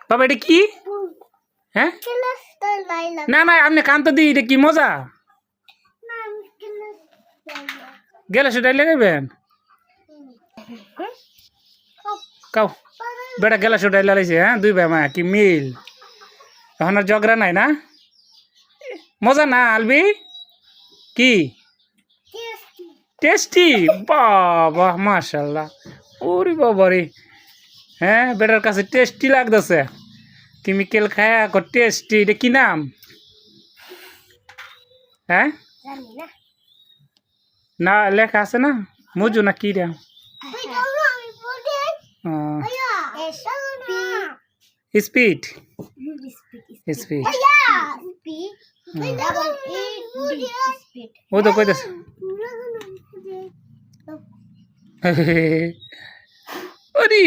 বাবা এটা কি? হ্যাঁ না না আপনি কান তো দিই, এটা কি মজা? গেলে সেটাই লাগাইবেন কাও বেটা গেলা সেটাই লাগাইছে। হ্যাঁ দুই ভাই মা কি মিল, এখন আর ঝগড়া নাই না? মজা না আলবি কি টেস্টি? বাবা মাশাল্লাহ, ওরে বাবা রে। হ্যাঁ বেটার কাছে টেস্টি লাগতেছে, কেমিক্যাল খায় এখন টেস্টি। এটা কি নাম? হ্যাঁ না লেখা আছে না, মজু না কি রে? স্পিড স্পিড ও তো কইতেছে ওরে